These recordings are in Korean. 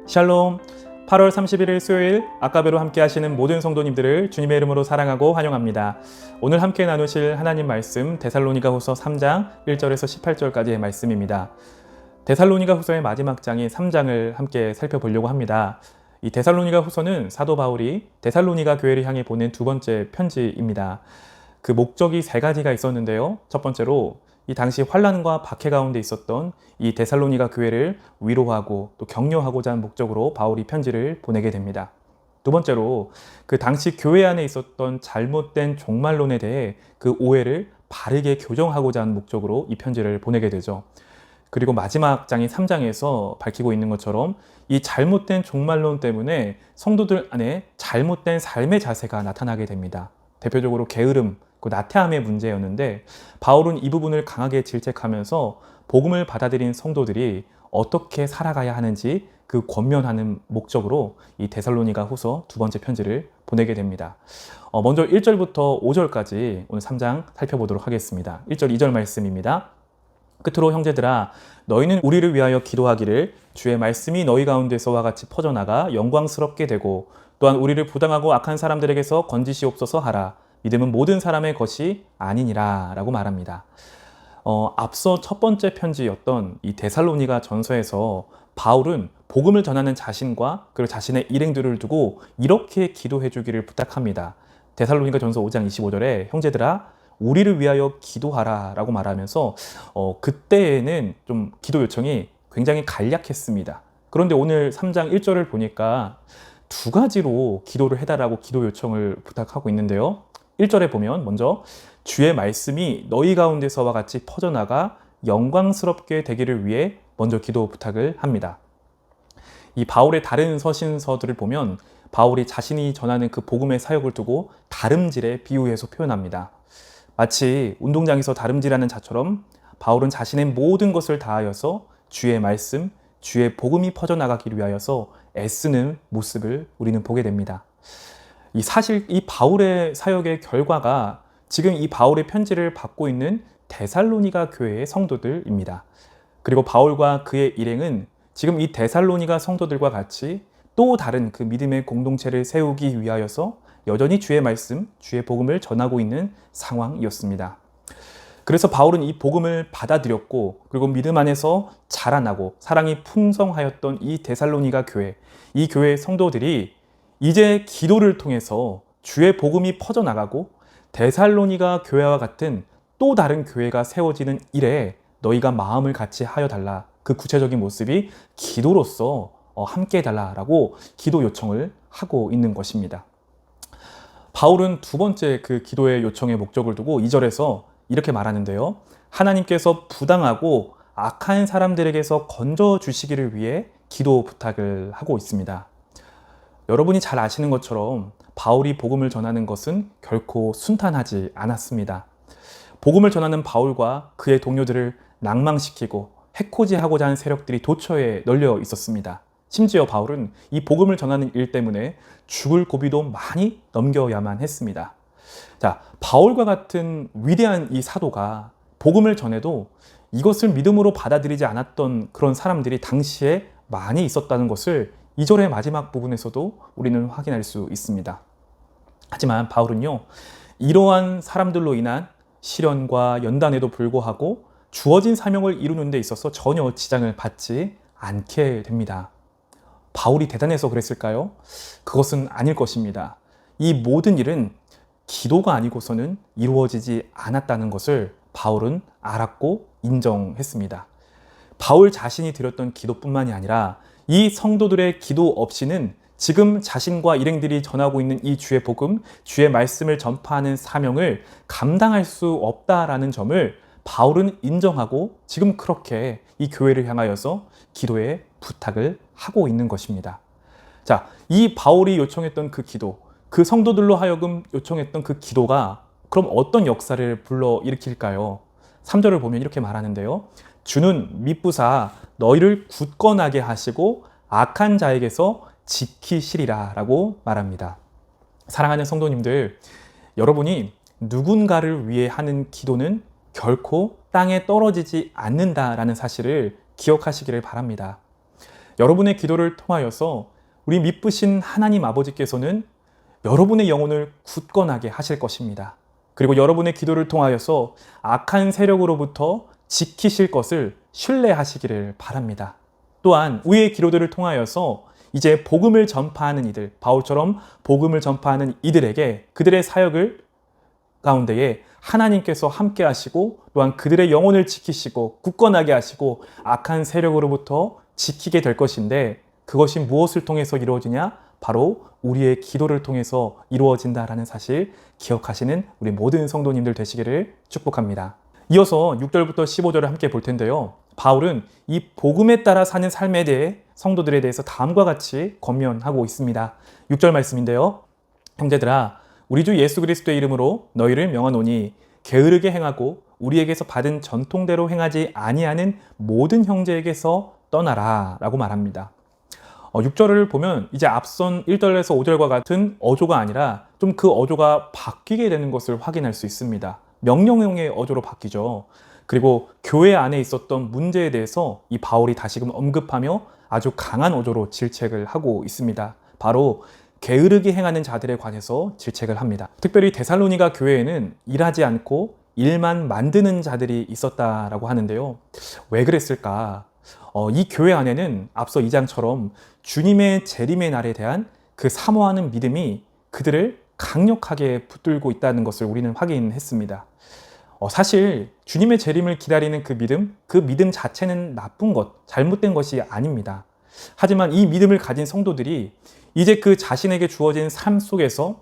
샬롬. 8월 31일 수요일 아까베로 함께 하시는 모든 성도님들을 주님의 이름으로 사랑하고 환영합니다. 오늘 함께 나누실 하나님 말씀 데살로니가후서 3장 1절에서 18절까지의 말씀입니다. 데살로니가후서의 마지막 장인 3장을 함께 살펴보려고 합니다. 이 데살로니가후서는 사도 바울이 데살로니가 교회를 향해 보낸 두 번째 편지입니다. 그 목적이 세 가지가 있었는데요. 첫 번째로 이 당시 환난과 박해 가운데 있었던 이 데살로니가 교회를 위로하고 또 격려하고자 한 목적으로 바울이 편지를 보내게 됩니다. 두 번째로 그 당시 교회 안에 있었던 잘못된 종말론에 대해 그 오해를 바르게 교정하고자 한 목적으로 이 편지를 보내게 되죠. 그리고 마지막 장인 3장에서 밝히고 있는 것처럼 이 잘못된 종말론 때문에 성도들 안에 잘못된 삶의 자세가 나타나게 됩니다. 대표적으로 게으름, 그 나태함의 문제였는데 바울은 이 부분을 강하게 질책하면서 복음을 받아들인 성도들이 어떻게 살아가야 하는지 그 권면하는 목적으로 이 데살로니가 후서 두 번째 편지를 보내게 됩니다. 먼저 1절부터 5절까지 오늘 3장 살펴보도록 하겠습니다. 1절 2절 말씀입니다. 끝으로 형제들아, 너희는 우리를 위하여 기도하기를 주의 말씀이 너희 가운데서와 같이 퍼져나가 영광스럽게 되고 또한 우리를 부당하고 악한 사람들에게서 건지시옵소서 하라. 믿음은 모든 사람의 것이 아니니라 라고 말합니다. 앞서 첫 번째 편지였던 이 데살로니가 전서에서 바울은 복음을 전하는 자신과 그리고 자신의 일행들을 두고 이렇게 기도해 주기를 부탁합니다. 데살로니가 전서 5장 25절에 형제들아 우리를 위하여 기도하라 라고 말하면서 그때에는 좀 기도 요청이 굉장히 간략했습니다. 그런데 오늘 3장 1절을 보니까 두 가지로 기도를 해달라고 기도 요청을 부탁하고 있는데요. 1절에 보면 먼저 주의 말씀이 너희 가운데서와 같이 퍼져나가 영광스럽게 되기를 위해 먼저 기도 부탁을 합니다. 이 바울의 다른 서신서들을 보면 바울이 자신이 전하는 그 복음의 사역을 두고 다름질에 비유해서 표현합니다. 마치 운동장에서 다름질하는 자처럼 바울은 자신의 모든 것을 다하여서 주의 말씀, 주의 복음이 퍼져나가기를 위하여서 애쓰는 모습을 우리는 보게 됩니다. 사실 이 바울의 사역의 결과가 지금 이 바울의 편지를 받고 있는 데살로니가 교회의 성도들입니다. 그리고 바울과 그의 일행은 지금 이 데살로니가 성도들과 같이 또 다른 그 믿음의 공동체를 세우기 위하여서 여전히 주의 말씀, 주의 복음을 전하고 있는 상황이었습니다. 그래서 바울은 이 복음을 받아들였고 그리고 믿음 안에서 자라나고 사랑이 풍성하였던 이 데살로니가 교회, 이 교회의 성도들이 이제 기도를 통해서 주의 복음이 퍼져나가고 데살로니가 교회와 같은 또 다른 교회가 세워지는 일에 너희가 마음을 같이 하여 달라. 그 구체적인 모습이 기도로서 함께 해달라라고 기도 요청을 하고 있는 것입니다. 바울은 두 번째 그 기도의 요청의 목적을 두고 2절에서 이렇게 말하는데요. 하나님께서 부당하고 악한 사람들에게서 건져주시기를 위해 기도 부탁을 하고 있습니다. 여러분이 잘 아시는 것처럼 바울이 복음을 전하는 것은 결코 순탄하지 않았습니다. 복음을 전하는 바울과 그의 동료들을 낭망시키고 해코지하고자 하는 세력들이 도처에 널려 있었습니다. 심지어 바울은 이 복음을 전하는 일 때문에 죽을 고비도 많이 넘겨야만 했습니다. 자, 바울과 같은 위대한 이 사도가 복음을 전해도 이것을 믿음으로 받아들이지 않았던 그런 사람들이 당시에 많이 있었다는 것을 2절의 마지막 부분에서도 우리는 확인할 수 있습니다. 하지만 바울은요, 이러한 사람들로 인한 시련과 연단에도 불구하고 주어진 사명을 이루는 데 있어서 전혀 지장을 받지 않게 됩니다. 바울이 대단해서 그랬을까요? 그것은 아닐 것입니다. 이 모든 일은 기도가 아니고서는 이루어지지 않았다는 것을 바울은 알았고 인정했습니다. 바울 자신이 드렸던 기도뿐만이 아니라 이 성도들의 기도 없이는 지금 자신과 일행들이 전하고 있는 이 주의 복음, 주의 말씀을 전파하는 사명을 감당할 수 없다라는 점을 바울은 인정하고 지금 그렇게 이 교회를 향하여서 기도의 부탁을 하고 있는 것입니다. 자, 이 바울이 요청했던 그 기도, 그 성도들로 하여금 요청했던 그 기도가 그럼 어떤 역사를 불러일으킬까요? 3절을 보면 이렇게 말하는데요. 주는 미쁘사 너희를 굳건하게 하시고 악한 자에게서 지키시리라 라고 말합니다. 사랑하는 성도님들, 여러분이 누군가를 위해 하는 기도는 결코 땅에 떨어지지 않는다라는 사실을 기억하시기를 바랍니다. 여러분의 기도를 통하여서 우리 미쁘신 하나님 아버지께서는 여러분의 영혼을 굳건하게 하실 것입니다. 그리고 여러분의 기도를 통하여서 악한 세력으로부터 지키실 것을 신뢰하시기를 바랍니다. 또한 우리의 기도들을 통하여서 이제 복음을 전파하는 이들, 바울처럼 복음을 전파하는 이들에게 그들의 사역을 가운데에 하나님께서 함께 하시고 또한 그들의 영혼을 지키시고 굳건하게 하시고 악한 세력으로부터 지키게 될 것인데, 그것이 무엇을 통해서 이루어지냐? 바로 우리의 기도를 통해서 이루어진다라는 사실 기억하시는 우리 모든 성도님들 되시기를 축복합니다. 이어서 6절부터 15절을 함께 볼 텐데요. 바울은 이 복음에 따라 사는 삶에 대해 성도들에 대해서 다음과 같이 권면하고 있습니다. 6절 말씀인데요. 형제들아, 우리 주 예수 그리스도의 이름으로 너희를 명하노니 게으르게 행하고 우리에게서 받은 전통대로 행하지 아니하는 모든 형제에게서 떠나라 라고 말합니다. 6절을 보면 이제 앞선 1절에서 5절과 같은 어조가 아니라 좀 그 어조가 바뀌게 되는 것을 확인할 수 있습니다. 명령형의 어조로 바뀌죠. 그리고 교회 안에 있었던 문제에 대해서 이 바울이 다시금 언급하며 아주 강한 어조로 질책을 하고 있습니다. 바로 게으르게 행하는 자들에 관해서 질책을 합니다. 특별히 데살로니가 교회에는 일하지 않고 일만 만드는 자들이 있었다라고 하는데요. 왜 그랬을까? 이 교회 안에는 앞서 2장처럼 주님의 재림의 날에 대한 그 사모하는 믿음이 그들을 강력하게 붙들고 있다는 것을 우리는 확인했습니다. 사실 주님의 재림을 기다리는 그 믿음 자체는 나쁜 것, 잘못된 것이 아닙니다. 하지만 이 믿음을 가진 성도들이 이제 그 자신에게 주어진 삶 속에서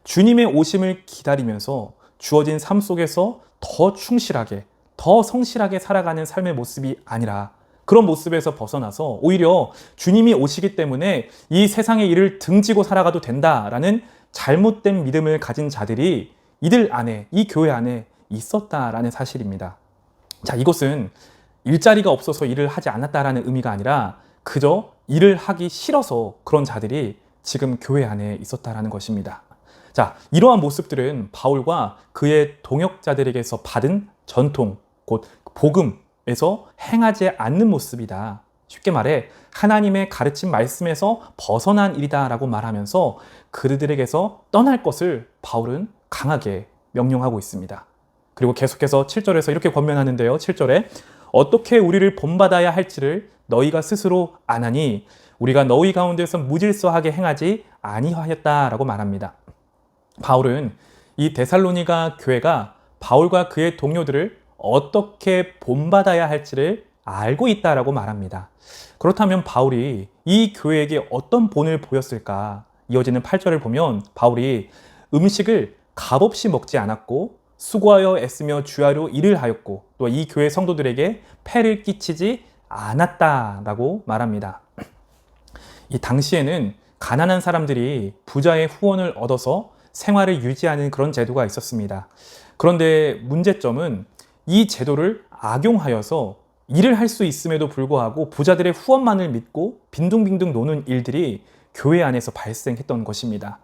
주님의 오심을 기다리면서 주어진 삶 속에서 더 충실하게, 더 성실하게 살아가는 삶의 모습이 아니라 그런 모습에서 벗어나서 오히려 주님이 오시기 때문에 이 세상의 일을 등지고 살아가도 된다라는 잘못된 믿음을 가진 자들이 이들 안에, 이 교회 안에 있었다라는 사실입니다. 자, 이것은 일자리가 없어서 일을 하지 않았다라는 의미가 아니라 그저 일을 하기 싫어서 그런 자들이 지금 교회 안에 있었다라는 것입니다. 자, 이러한 모습들은 바울과 그의 동역자들에게서 받은 전통, 곧 복음에서 행하지 않는 모습이다. 쉽게 말해 하나님의 가르친 말씀에서 벗어난 일이다라고 말하면서 그들에게서 떠날 것을 바울은 강하게 명령하고 있습니다. 그리고 계속해서 7절에서 이렇게 권면하는데요. 7절에 어떻게 우리를 본받아야 할지를 너희가 스스로 아나니 우리가 너희 가운데서 무질서하게 행하지 아니하였다라고 말합니다. 바울은 이 데살로니가 교회가 바울과 그의 동료들을 어떻게 본받아야 할지를 알고 있다라고 말합니다. 그렇다면 바울이 이 교회에게 어떤 본을 보였을까? 이어지는 8절을 보면 바울이 음식을 값없이 먹지 않았고 수고하여 애쓰며 주야로 일을 하였고 또 이 교회 성도들에게 폐를 끼치지 않았다라고 말합니다. 이 당시에는 가난한 사람들이 부자의 후원을 얻어서 생활을 유지하는 그런 제도가 있었습니다. 그런데 문제점은 이 제도를 악용하여서 일을 할 수 있음에도 불구하고 부자들의 후원만을 믿고 빈둥빈둥 노는 일들이 교회 안에서 발생했던 것입니다.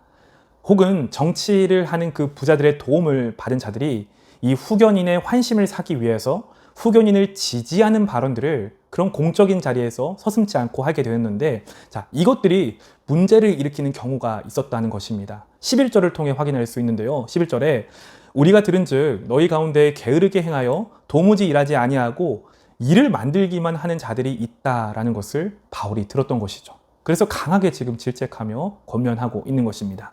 혹은 정치를 하는 그 부자들의 도움을 받은 자들이 이 후견인의 환심을 사기 위해서 후견인을 지지하는 발언들을 그런 공적인 자리에서 서슴지 않고 하게 되었는데, 자, 이것들이 문제를 일으키는 경우가 있었다는 것입니다. 11절을 통해 확인할 수 있는데요. 11절에 우리가 들은즉 너희 가운데 게으르게 행하여 도무지 일하지 아니하고 일을 만들기만 하는 자들이 있다라는 것을 바울이 들었던 것이죠. 그래서 강하게 지금 질책하며 권면하고 있는 것입니다.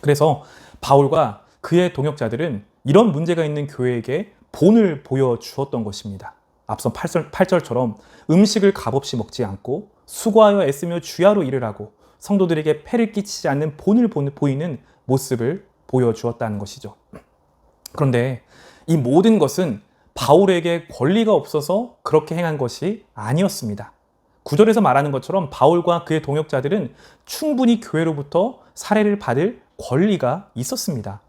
그래서 바울과 그의 동역자들은 이런 문제가 있는 교회에게 본을 보여주었던 것입니다. 앞선 8절처럼 음식을 값없이 먹지 않고 수고하여 애쓰며 주야로 일을 하고 성도들에게 폐를 끼치지 않는 본을 보이는 모습을 보여주었다는 것이죠. 그런데 이 모든 것은 바울에게 권리가 없어서 그렇게 행한 것이 아니었습니다. 9절에서 말하는 것처럼 바울과 그의 동역자들은 충분히 교회로부터 사례를 받을 권리가 있었습니다.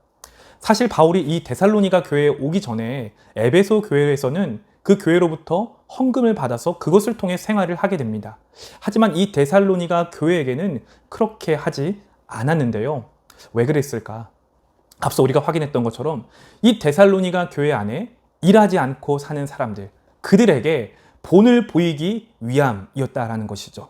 사실 바울이 이 데살로니가 교회에 오기 전에 에베소 교회에서는 그 교회로부터 헌금을 받아서 그것을 통해 생활을 하게 됩니다. 하지만 이 데살로니가 교회에게는 그렇게 하지 않았는데요. 왜 그랬을까? 앞서 우리가 확인했던 것처럼 이 데살로니가 교회 안에 일하지 않고 사는 사람들, 그들에게 본을 보이기 위함이었다라는 것이죠.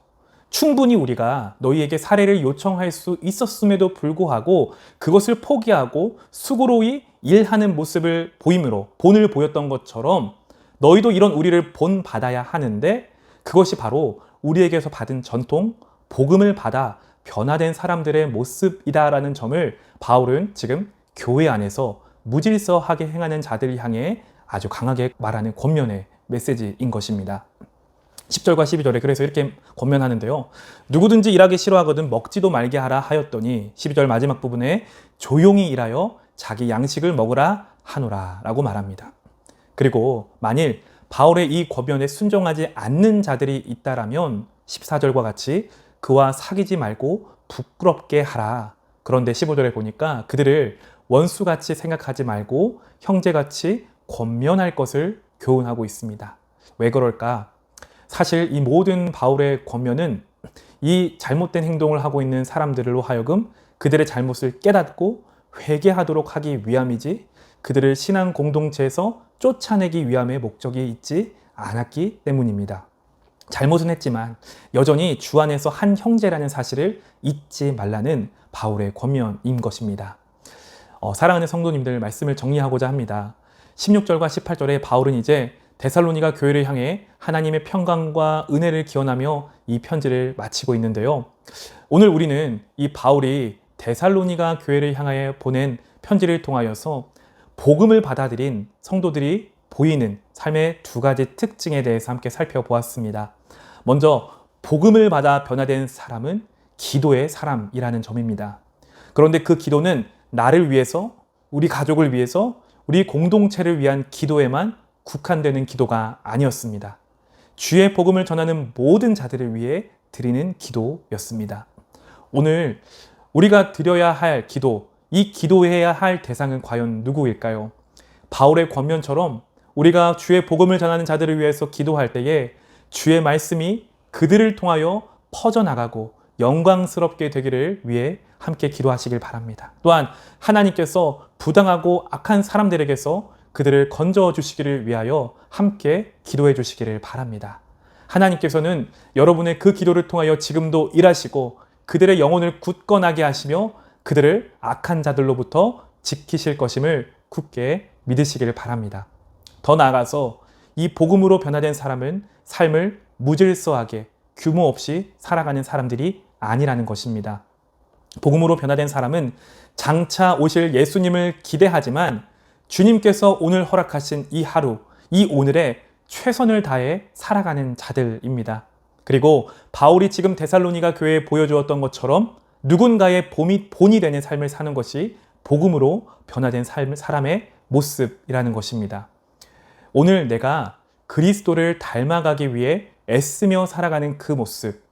충분히 우리가 너희에게 사례를 요청할 수 있었음에도 불구하고 그것을 포기하고 수고로이 일하는 모습을 보임으로 본을 보였던 것처럼 너희도 이런 우리를 본받아야 하는데, 그것이 바로 우리에게서 받은 전통, 복음을 받아 변화된 사람들의 모습이다라는 점을 바울은 지금 교회 안에서 무질서하게 행하는 자들을 향해 아주 강하게 말하는 권면의 메시지인 것입니다. 10절과 12절에 그래서 이렇게 권면하는데요. 누구든지 일하기 싫어하거든 먹지도 말게 하라 하였더니 12절 마지막 부분에 조용히 일하여 자기 양식을 먹으라 하노라 라고 말합니다. 그리고 만일 바울의 이 권면에 순종하지 않는 자들이 있다라면 14절과 같이 그와 사귀지 말고 부끄럽게 하라. 그런데 15절에 보니까 그들을 원수같이 생각하지 말고 형제같이 권면할 것을 교훈하고 있습니다. 왜 그럴까? 사실 이 모든 바울의 권면은 이 잘못된 행동을 하고 있는 사람들로 하여금 그들의 잘못을 깨닫고 회개하도록 하기 위함이지, 그들을 신앙 공동체에서 쫓아내기 위함의 목적이 있지 않았기 때문입니다. 잘못은 했지만 여전히 주 안에서 한 형제라는 사실을 잊지 말라는 바울의 권면인 것입니다. 사랑하는 성도님들, 말씀을 정리하고자 합니다. 16절과 18절에 바울은 이제 데살로니가 교회를 향해 하나님의 평강과 은혜를 기원하며 이 편지를 마치고 있는데요. 오늘 우리는 이 바울이 데살로니가 교회를 향하여 보낸 편지를 통하여서 복음을 받아들인 성도들이 보이는 삶의 두 가지 특징에 대해서 함께 살펴보았습니다. 먼저 복음을 받아 변화된 사람은 기도의 사람이라는 점입니다. 그런데 그 기도는 나를 위해서, 우리 가족을 위해서, 우리 공동체를 위한 기도에만 국한되는 기도가 아니었습니다. 주의 복음을 전하는 모든 자들을 위해 드리는 기도였습니다. 오늘 우리가 드려야 할 기도, 이 기도해야 할 대상은 과연 누구일까요? 바울의 권면처럼 우리가 주의 복음을 전하는 자들을 위해서 기도할 때에 주의 말씀이 그들을 통하여 퍼져나가고 영광스럽게 되기를 위해 함께 기도하시길 바랍니다. 또한 하나님께서 부당하고 악한 사람들에게서 그들을 건져 주시기를 위하여 함께 기도해 주시기를 바랍니다. 하나님께서는 여러분의 그 기도를 통하여 지금도 일하시고 그들의 영혼을 굳건하게 하시며 그들을 악한 자들로부터 지키실 것임을 굳게 믿으시기를 바랍니다. 더 나아가서 이 복음으로 변화된 사람은 삶을 무질서하게 규모 없이 살아가는 사람들이 아니라는 것입니다. 복음으로 변화된 사람은 장차 오실 예수님을 기대하지만 주님께서 오늘 허락하신 이 하루, 이 오늘에 최선을 다해 살아가는 자들입니다. 그리고 바울이 지금 데살로니가 교회에 보여주었던 것처럼 누군가의 본이 되는 삶을 사는 것이 복음으로 변화된 사람의 모습이라는 것입니다. 오늘 내가 그리스도를 닮아가기 위해 애쓰며 살아가는 그 모습,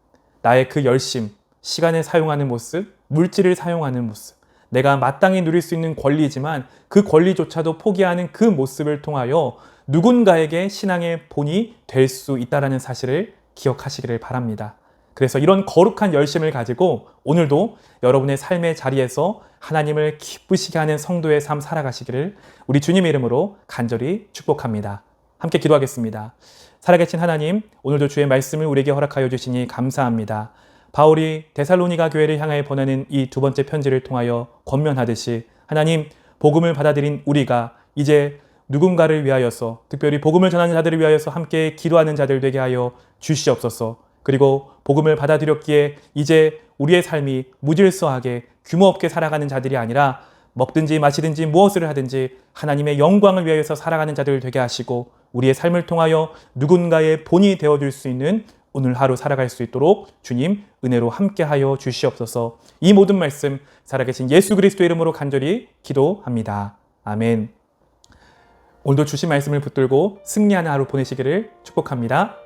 나의 그 열심, 시간을 사용하는 모습, 물질을 사용하는 모습, 내가 마땅히 누릴 수 있는 권리지만 그 권리조차도 포기하는 그 모습을 통하여 누군가에게 신앙의 본이 될 수 있다는 사실을 기억하시기를 바랍니다. 그래서 이런 거룩한 열심을 가지고 오늘도 여러분의 삶의 자리에서 하나님을 기쁘시게 하는 성도의 삶 살아가시기를 우리 주님의 이름으로 간절히 축복합니다. 함께 기도하겠습니다. 살아계신 하나님, 오늘도 주의 말씀을 우리에게 허락하여 주시니 감사합니다. 바울이 데살로니가 교회를 향하여 보내는 이 두 번째 편지를 통하여 권면하듯이 하나님, 복음을 받아들인 우리가 이제 누군가를 위하여서, 특별히 복음을 전하는 자들을 위하여서 함께 기도하는 자들 되게 하여 주시옵소서. 그리고 복음을 받아들였기에 이제 우리의 삶이 무질서하게 규모 없게 살아가는 자들이 아니라 먹든지 마시든지 무엇을 하든지 하나님의 영광을 위하여서 살아가는 자들 되게 하시고 우리의 삶을 통하여 누군가의 본이 되어줄 수 있는 오늘 하루 살아갈 수 있도록 주님 은혜로 함께하여 주시옵소서. 이 모든 말씀 살아계신 예수 그리스도의 이름으로 간절히 기도합니다. 아멘. 오늘도 주신 말씀을 붙들고 승리하는 하루 보내시기를 축복합니다.